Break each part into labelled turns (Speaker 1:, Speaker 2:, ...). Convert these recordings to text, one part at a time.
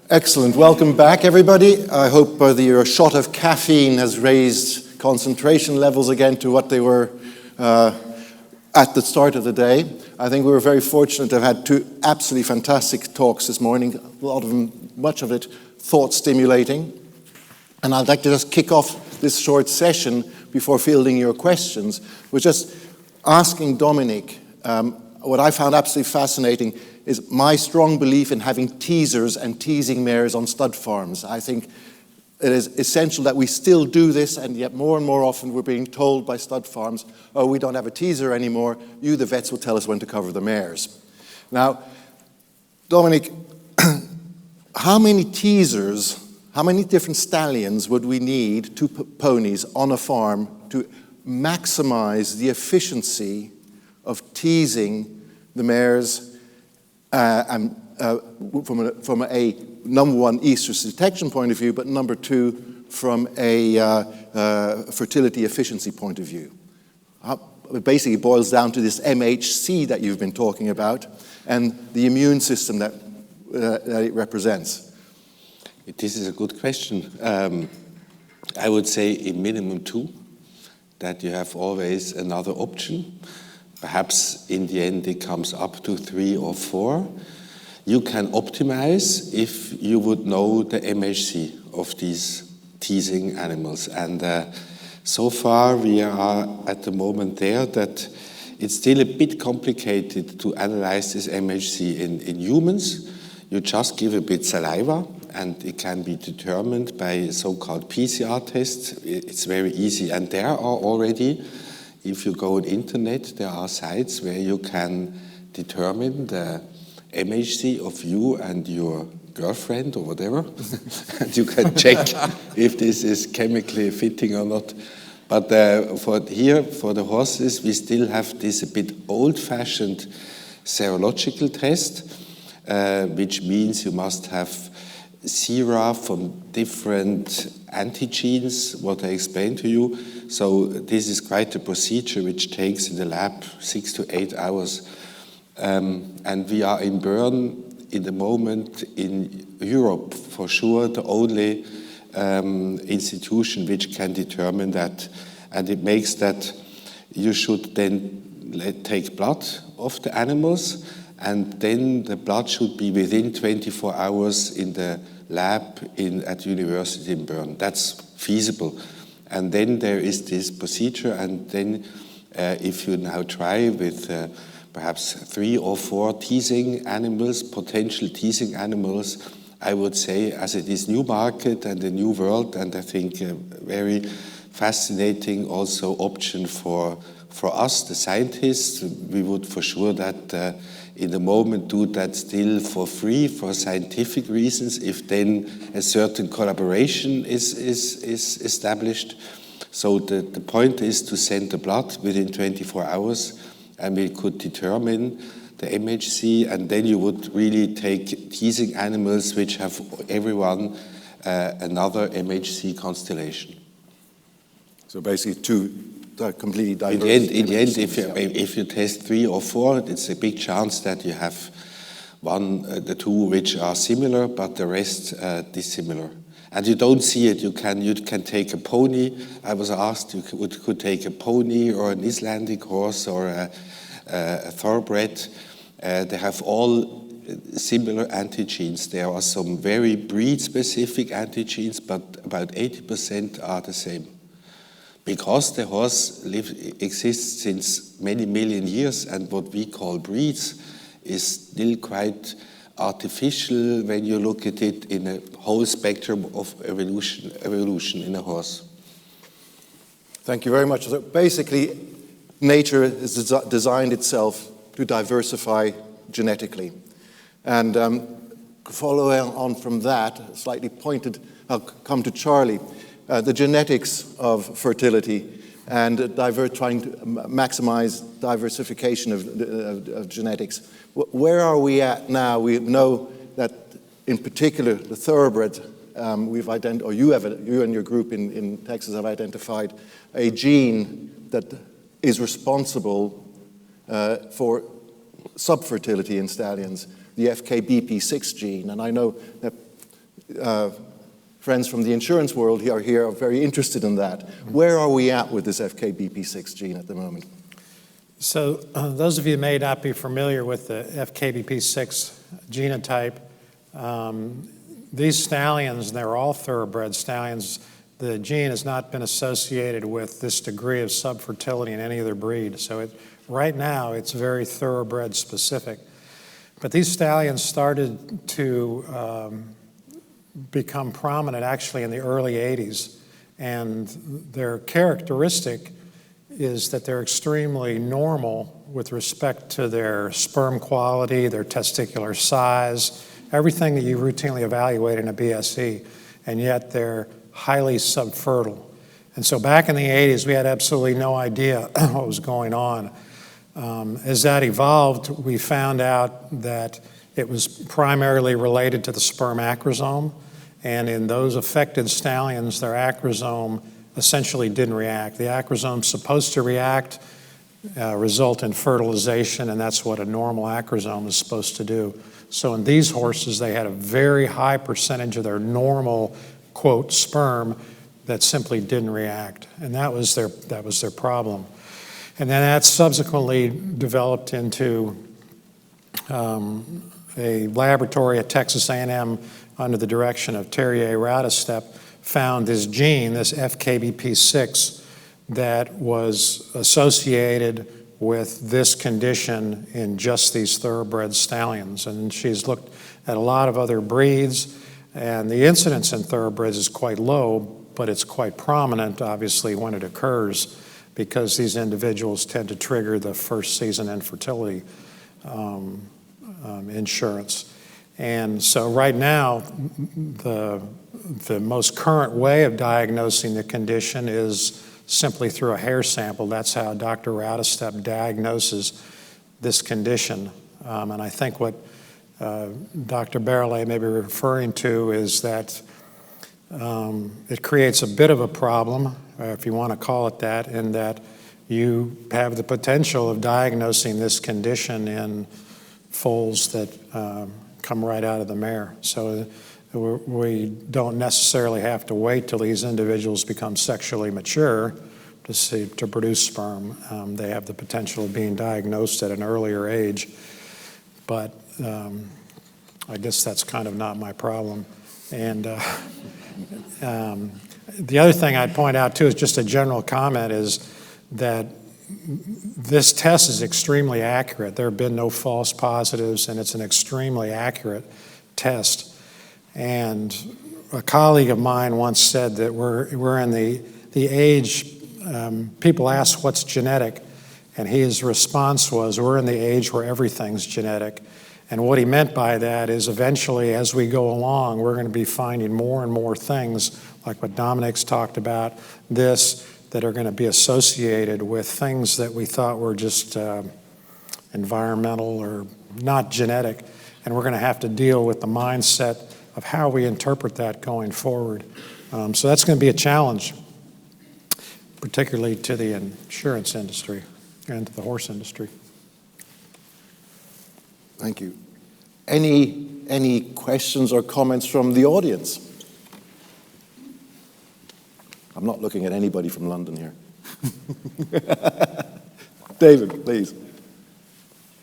Speaker 1: Excellent. Welcome back, everybody. I hope your shot of caffeine has raised concentration levels again to what they were at the start of the day. I think we were very fortunate to have had two absolutely fantastic talks this morning, a lot of them, much of it thought-stimulating. And I'd like to just kick off this short session before fielding your questions with just asking Dominic, what I found absolutely fascinating is my strong belief in having teasers and teasing mares on stud farms. I think it is essential that we still do this, and yet more and more often we're being told by stud farms, oh, we don't have a teaser anymore, you, the vets, will tell us when to cover the mares. Now, Dominic, how many teasers, how many different stallions would we need, two ponies on a farm, to maximize the efficiency of teasing the mares from a number one, estrus detection point of view, but number two, from a fertility efficiency point of view? It basically boils down to this MHC that you've been talking about and the immune system that it represents.
Speaker 2: This is a good question. I would say in minimum two, that you have always another option. Perhaps in the end it comes up to 3 or 4. You can optimize if you would know the MHC of these teasing animals. And so far we are at the moment there that it's still a bit complicated to analyze this MHC in humans. You just give a bit saliva and it can be determined by so-called PCR tests. It's very easy, and there are already, if you go on internet, there are sites where you can determine the MHC of you and your girlfriend or whatever, and you can check if this is chemically fitting or not. But for the horses, we still have this a bit old-fashioned serological test, which means you must have sera from different antigens, what I explained to you. So this is quite a procedure which takes in the lab 6 to 8 hours. And we are in Bern in the moment in Europe, for sure, the only institution which can determine that. And it makes that you should then take blood of the animals, and then the blood should be within 24 hours in the lab at university in Bern. That's feasible. And then there is this procedure, and then if you now try with perhaps 3 or 4 teasing animals, potential teasing animals, I would say, as it is new market and a new world, and I think a very fascinating also option for us, the scientists. We would for sure that in the moment do that still for free for scientific reasons, if then a certain collaboration is established. So the point is to send the blood within 24 hours, and we could determine the MHC, and then you would really take teasing animals which have everyone another MHC constellation.
Speaker 1: So basically two completely diverse.
Speaker 2: In the end, if you test 3 or 4, it's a big chance that you have the 2 which are similar, but the rest dissimilar. And you don't see it. You can take a pony. I was asked you could take a pony or an Icelandic horse or a thoroughbred. They have all similar antigens. There are some very breed-specific antigens, but about 80% are the same. Because the horse exists since many million years, and what we call breeds is still quite artificial when you look at it in a whole spectrum of evolution in a horse.
Speaker 1: Thank you very much. So basically, nature has designed itself to diversify genetically. And following on from that, slightly pointed, I'll come to Charlie. The genetics of fertility and trying to maximize diversification of genetics. Where are we at now? We know that, in particular, the thoroughbred, you and your group in Texas have identified a gene that is responsible for subfertility in stallions, the FKBP6 gene. And I know that friends from the insurance world here are very interested in that. Where are we at with this FKBP6 gene at the moment?
Speaker 3: So those of you who may not be familiar with the FKBP6 genotype, these stallions, they're all thoroughbred stallions. The gene has not been associated with this degree of subfertility in any other breed. So right now, it's very thoroughbred specific. But these stallions started to become prominent actually in the early 80s. And their characteristic is that they're extremely normal with respect to their sperm quality, their testicular size, everything that you routinely evaluate in a BSE, and yet they're highly subfertile. And so back in the 80s, we had absolutely no idea what was going on. As that evolved, we found out that it was primarily related to the sperm acrosome, and in those affected stallions, their acrosome essentially didn't react. The acrosome's supposed to react, result in fertilization, and that's what a normal acrosome is supposed to do. So in these horses, they had a very high percentage of their normal, quote, sperm that simply didn't react, and that was their problem. And then that subsequently developed into a laboratory at Texas A&M under the direction of Terje Radestep found this gene, this FKBP6, that was associated with this condition in just these thoroughbred stallions. And she's looked at a lot of other breeds, and the incidence in thoroughbreds is quite low, but it's quite prominent, obviously, when it occurs, because these individuals tend to trigger the first season infertility insurance. And so right now, the most current way of diagnosing the condition is simply through a hair sample. That's how Dr. Radestep diagnoses this condition. And I think what Dr. Barrelet may be referring to is that it creates a bit of a problem, if you want to call it that, in that you have the potential of diagnosing this condition in foals that come right out of the mare. So we don't necessarily have to wait till these individuals become sexually mature to produce sperm. They have the potential of being diagnosed at an earlier age, but I guess that's kind of not my problem. And the other thing I'd point out too is just a general comment is that this test is extremely accurate. There have been no false positives, and it's an extremely accurate test. And a colleague of mine once said that we're in the age, people ask what's genetic, and his response was, we're in the age where everything's genetic. And what he meant by that is eventually, as we go along, we're going to be finding more and more things, like what Dominic's talked about, that are going to be associated with things that we thought were just environmental or not genetic. And we're going to have to deal with the mindset of how we interpret that going forward. So that's going to be a challenge, particularly to the insurance industry and to the horse industry.
Speaker 1: Thank you. Any questions or comments from the audience? I'm not looking at anybody from London here. David, please.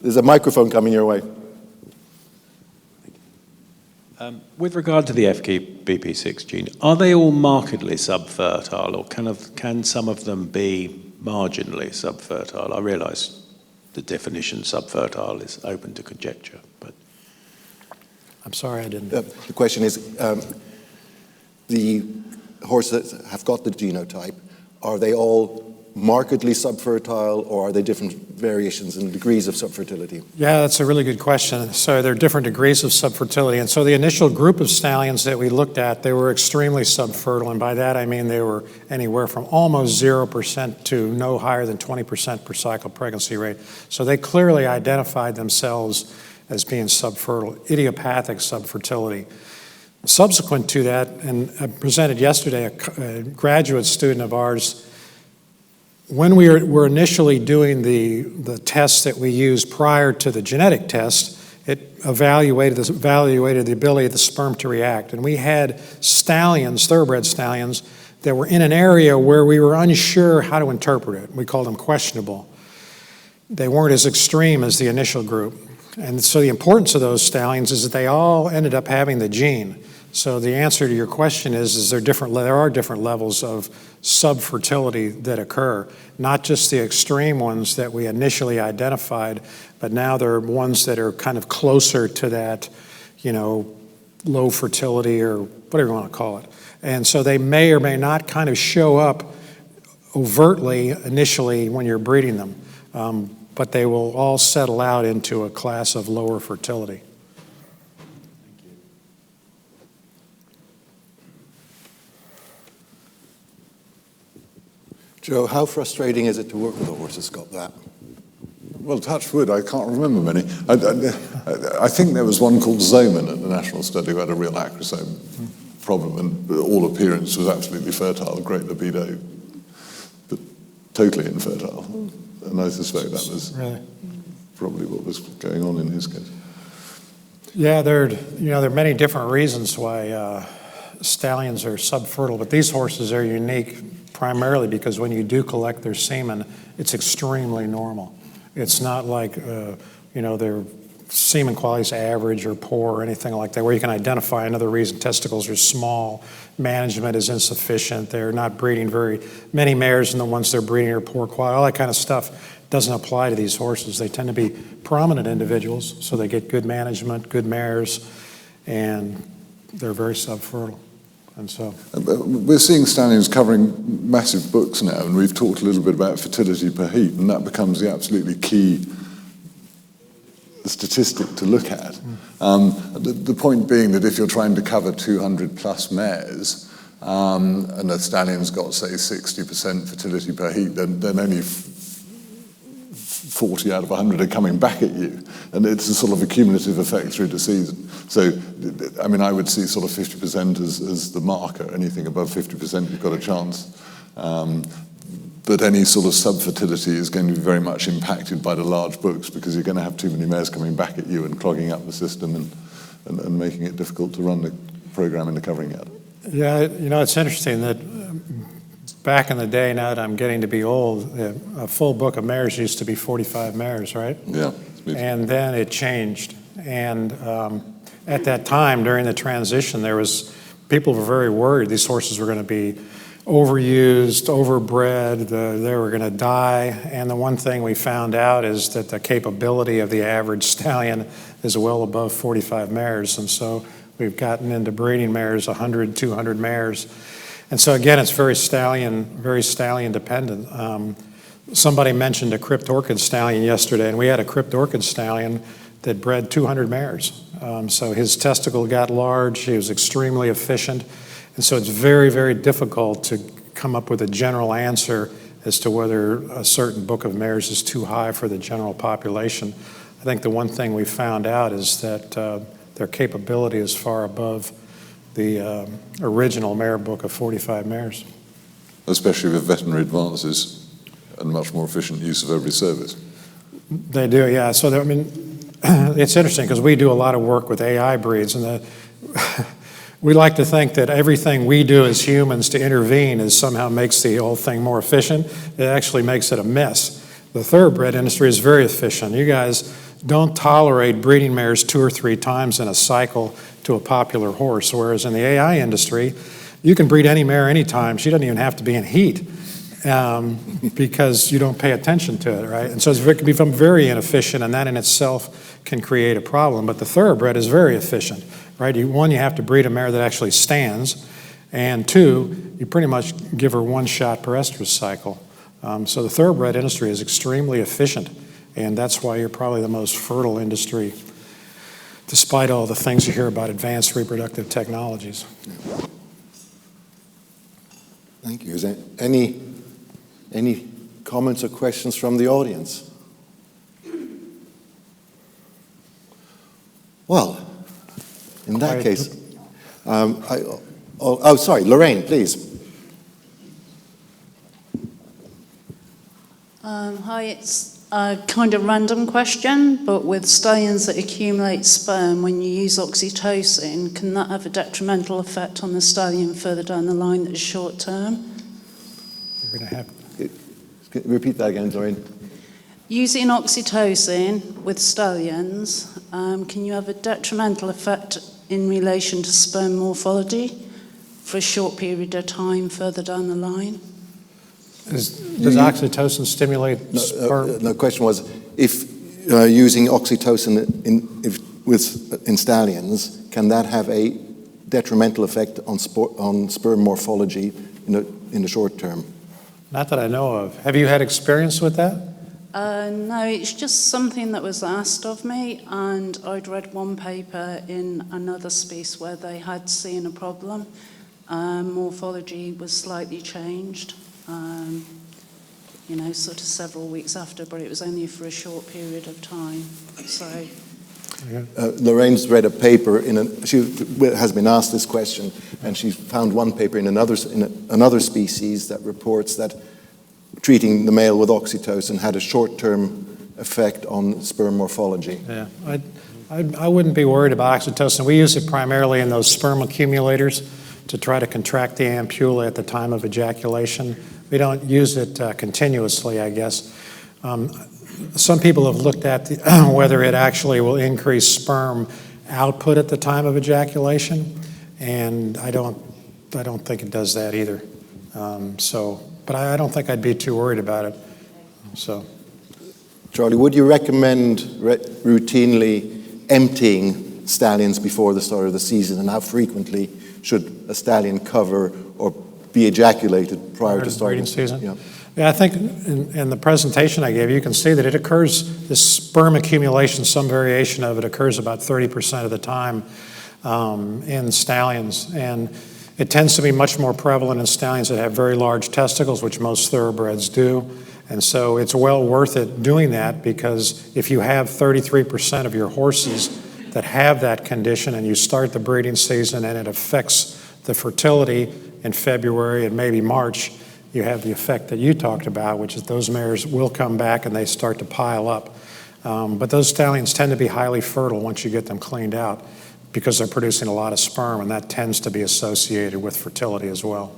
Speaker 1: There's a microphone coming your way.
Speaker 4: With regard to the FKBP6 gene, are they all markedly subfertile, or can some of them be marginally subfertile? I realise the definition subfertile is open to conjecture, but...
Speaker 3: I'm sorry, I didn't...
Speaker 1: The question is, the horses that have got the genotype, are they all markedly subfertile, or are they different variations in degrees of subfertility?
Speaker 3: Yeah, that's a really good question. So there are different degrees of subfertility. And so the initial group of stallions that we looked at, they were extremely subfertile. And by that, I mean they were anywhere from almost 0% to no higher than 20% per cycle pregnancy rate. So they clearly identified themselves as being subfertile, idiopathic subfertility. Subsequent to that, and I presented yesterday a graduate student of ours, when we were initially doing the tests that we used prior to the genetic test, It evaluated the ability of the sperm to react. And we had stallions, thoroughbred stallions, that were in an area where we were unsure how to interpret it. We called them questionable. They weren't as extreme as the initial group. And so the importance of those stallions is that they all ended up having the gene. So the answer to your question is there are different levels of subfertility that occur, not just the extreme ones that we initially identified, but now there are ones that are kind of closer to that, low fertility or whatever you want to call it. And so they may or may not kind of show up overtly initially when you're breeding them, but they will all settle out into a class of lower fertility.
Speaker 1: Joe, how frustrating is it to work with a horse that's got that?
Speaker 5: Well, touch wood, I can't remember many. I think there was one called Zoman at the National Study who had a real acrosome problem, and all appearance was absolutely fertile, great libido, but totally infertile. And I suspect that was probably what was going on in his case.
Speaker 3: Yeah, there are many different reasons why stallions are subfertile, but these horses are unique primarily because when you do collect their semen, it's extremely normal. It's not like, their semen quality is average or poor or anything like that, where you can identify another reason. Testicles are small, management is insufficient, they're not breeding very many mares, and the ones they're breeding are poor quality. All that kind of stuff doesn't apply to these horses. They tend to be prominent individuals, so they get good management, good mares, and they're very subfertile. And so
Speaker 5: we're seeing stallions covering massive books now, and we've talked a little bit about fertility per heat, and that becomes the absolutely key statistic to look at. The point being that if you're trying to cover 200 plus mares, and a stallion's got, say, 60% fertility per heat, then only 40 out of 100 are coming back at you. And it's a sort of a cumulative effect through the season. So, I mean, I would see sort of 50% as the marker. Anything above 50%, you've got a chance. But any sort of subfertility is going to be very much impacted by the large books, because you're going to have too many mares coming back at you and clogging up the system and making it difficult to run the program in the covering yard.
Speaker 3: Yeah, it's interesting that back in the day, now that I'm getting to be old, a full book of mares used to be 45 mares, right?
Speaker 5: Yeah.
Speaker 3: And then it changed. And at that time, during the transition, people were very worried these horses were going to be overused, overbred, they were going to die. And the one thing we found out is that the capability of the average stallion is well above 45 mares. And so we've gotten into breeding mares, 100, 200 mares. And so again, it's very stallion dependent. Somebody mentioned a crypt orchid stallion yesterday, and we had a crypt orchid stallion that bred 200 mares. So his testicle got large, he was extremely efficient. And so it's very, very difficult to come up with a general answer as to whether a certain book of mares is too high for the general population. I think the one thing we found out is that their capability is far above the original mare book of 45 mares.
Speaker 5: Especially with veterinary advances and much more efficient use of every service.
Speaker 3: They do, yeah. So, it's interesting because we do a lot of work with AI breeds, and we like to think that everything we do as humans to intervene somehow makes the whole thing more efficient. It actually makes it a mess. The thoroughbred industry is very efficient. You guys don't tolerate breeding mares 2 or 3 times in a cycle to a popular horse, whereas in the AI industry, you can breed any mare anytime. She doesn't even have to be in heat because you don't pay attention to it, right? And so it can become very inefficient, and that in itself can create a problem. But the thoroughbred is very efficient, right? One, you have to breed a mare that actually stands, and 2, you pretty much give her 1 shot per estrus cycle. So the thoroughbred industry is extremely efficient, and that's why you're probably the most fertile industry, despite all the things you hear about advanced reproductive technologies.
Speaker 1: Thank you. Is there any comments or questions from the audience? Well, in that case, sorry, Lorraine, please.
Speaker 6: Hi, it's A kind of random question, but with stallions that accumulate sperm, when you use oxytocin, can that have a detrimental effect on the stallion further down the line that's short term?
Speaker 3: You're going to have.
Speaker 1: Repeat that again, Doreen.
Speaker 6: Using oxytocin with stallions, can you have a detrimental effect in relation to sperm morphology for a short period of time further down the line?
Speaker 3: Does oxytocin stimulate sperm?
Speaker 1: The question was, if using oxytocin in stallions, can that have a detrimental effect on sperm morphology in the short term?
Speaker 3: Not that I know of. Have you had experience with that?
Speaker 6: No, it's just something that was asked of me, and I'd read one paper in another species where they had seen a problem. Morphology was slightly changed. Sort of several weeks after, but it was only for a short period of time. So,
Speaker 1: Lorraine's read a paper she has been asked this question, and she found one paper in another species that reports that treating the male with oxytocin had a short-term effect on sperm morphology.
Speaker 3: Yeah, I wouldn't be worried about oxytocin. We use it primarily in those sperm accumulators to try to contract the ampulla at the time of ejaculation. We don't use it continuously, I guess. Some people have looked at whether it actually will increase sperm output at the time of ejaculation, and I don't think it does that either. But I don't think I'd be too worried about it. So,
Speaker 1: Charlie, would you recommend routinely emptying stallions before the start of the season, and how frequently should a stallion cover or be ejaculated prior to starting
Speaker 3: breeding season?
Speaker 1: Yeah.
Speaker 3: Yeah, I think in the presentation I gave you can see that it occurs, this sperm accumulation, some variation of it occurs about 30% of the time in stallions. And it tends to be much more prevalent in stallions that have very large testicles, which most thoroughbreds do. And so it's well worth it doing that, because if you have 33% of your horses that have that condition and you start the breeding season and it affects the fertility in February and maybe March, you have the effect that you talked about, which is those mares will come back and they start to pile up. But those stallions tend to be highly fertile once you get them cleaned out, because they're producing a lot of sperm, and that tends to be associated with fertility as well.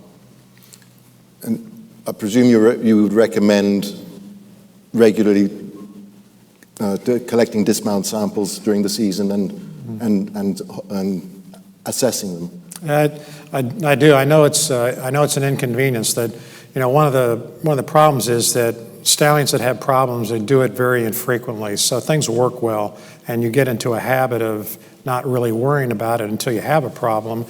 Speaker 1: And I presume you would recommend regularly collecting dismount samples during the season and assessing them.
Speaker 3: I do. I know it's an inconvenience. That one of the problems is that stallions that have problems, they do it very infrequently. So things work well, and you get into a habit of not really worrying about it until you have a problem.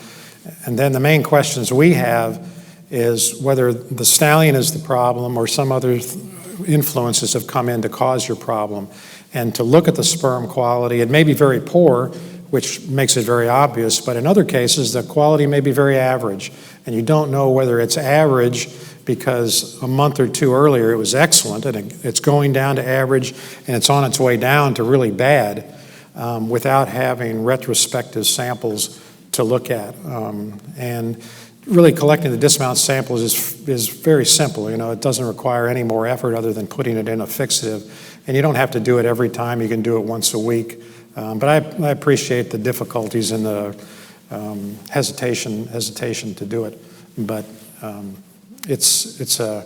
Speaker 3: And then the main questions we have is whether the stallion is the problem or some other influences have come in to cause your problem. And to look at the sperm quality, it may be very poor, which makes it very obvious, but in other cases, the quality may be very average. And you don't know whether it's average because a month or two earlier it was excellent, and it's going down to average, and it's on its way down to really bad, without having retrospective samples to look at. And really collecting the dismount samples is very simple. It doesn't require any more effort other than putting it in a fixative. And you don't have to do it every time. You can do it once a week. But I appreciate the difficulties and the hesitation to do it. But it's a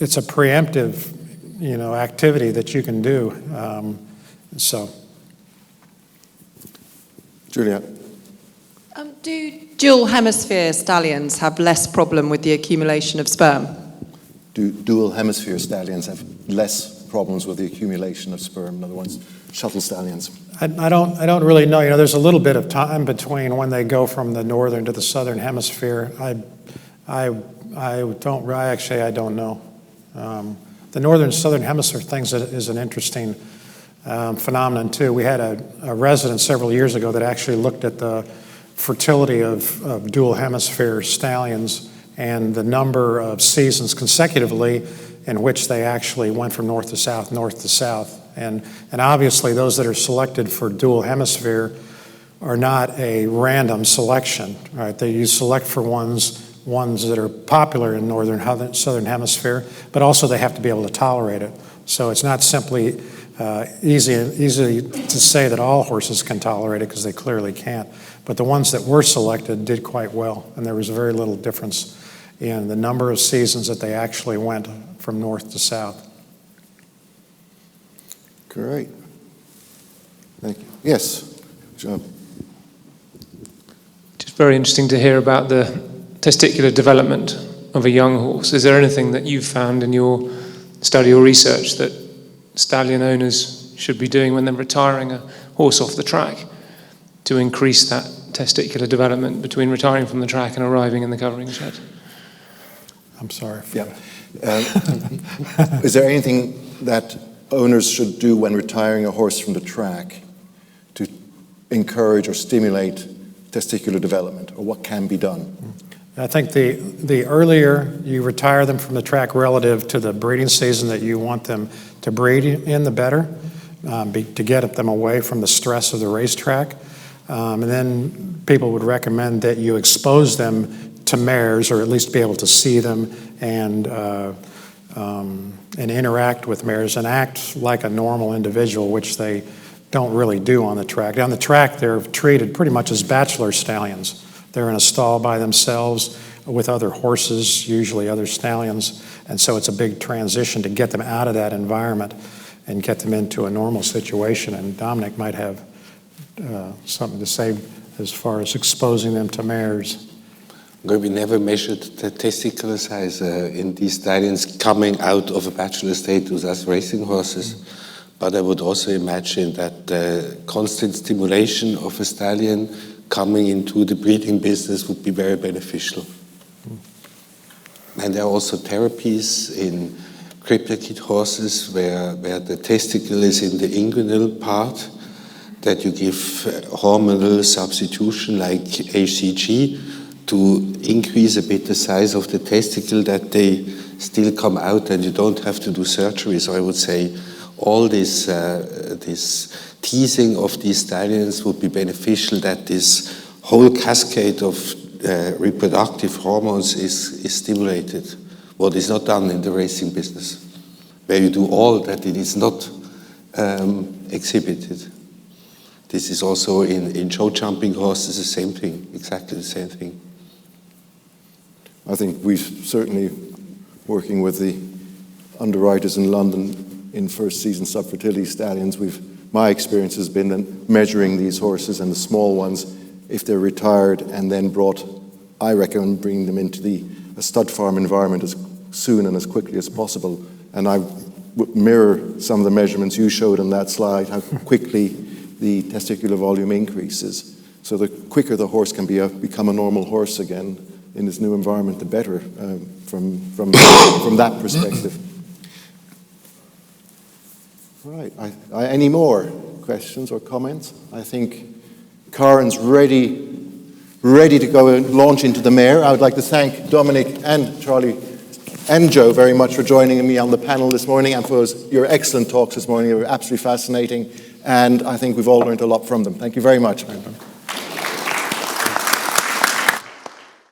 Speaker 3: preemptive, activity that you can do.
Speaker 1: Julia.
Speaker 7: Do dual hemisphere stallions have less problem with the accumulation of sperm?
Speaker 1: Do dual hemisphere stallions have less problems with the accumulation of sperm? In other words, shuttle stallions.
Speaker 3: I don't really know. There's a little bit of time between when they go from the northern to the southern hemisphere. I don't know. The northern southern hemisphere thing is an interesting phenomenon too. We had a resident several years ago that actually looked at the fertility of dual hemisphere stallions and the number of seasons consecutively in which they actually went from north to south. And obviously those that are selected for dual hemisphere are not a random selection, right? You select for ones that are popular in northern southern hemisphere, but also they have to be able to tolerate it. So it's not simply easy to say that all horses can tolerate it, because they clearly can't. But the ones that were selected did quite well, and there was very little difference in the number of seasons that they actually went from north to south.
Speaker 1: Great. Thank you. Yes, John.
Speaker 8: Just very interesting to hear about the testicular development of a young horse. Is there anything that you've found in your study or research that stallion owners should be doing when they're retiring a horse off the track to increase that testicular development between retiring from the track and arriving in the covering shed?
Speaker 3: I'm sorry.
Speaker 1: Yeah. Is there anything that owners should do when retiring a horse from the track to encourage or stimulate testicular development, or what can be done?
Speaker 3: I think the earlier you retire them from the track relative to the breeding season that you want them to breed in, the better, to get them away from the stress of the racetrack. And then people would recommend that you expose them to mares, or at least be able to see them and interact with mares and act like a normal individual, which they don't really do on the track. Down the track, they're treated pretty much as bachelor stallions. They're in a stall by themselves with other horses, usually other stallions, and so it's a big transition to get them out of that environment and get them into a normal situation. And Dominic might have something to say as far as exposing them to mares.
Speaker 2: We never measured the testicular size in these stallions coming out of a bachelor status as racing horses. But I would also imagine that the constant stimulation of a stallion coming into the breeding business would be very beneficial. And there are also therapies in crippled horses where the testicle is in the inguinal part, that you give hormonal substitution like HCG to increase a bit the size of the testicle, that they still come out and you don't have to do surgery. So I would say all this teasing of these stallions would be beneficial, that this whole cascade of reproductive hormones is stimulated, what is not done in the racing business, where you do all that it is not exhibited. This is also in show jumping horses the same thing, exactly the same thing.
Speaker 1: I think we've certainly, working with the underwriters in London in first season subfertility stallions, my experience has been that measuring these horses, and the small ones, if they're retired and then brought, I recommend bringing them into a stud farm environment as soon and as quickly as possible. And I would mirror some of the measurements you showed on that slide, how quickly the testicular volume increases. So the quicker the horse can become a normal horse again in this new environment, the better from that perspective. Right. Any more questions or comments? I think Karen's ready to go and launch into the mare. I would like to thank Dominic and Charlie and Joe very much for joining me on the panel this morning, and for your excellent talks this morning. They were absolutely fascinating, and I think we've all learned a lot from them. Thank you very much.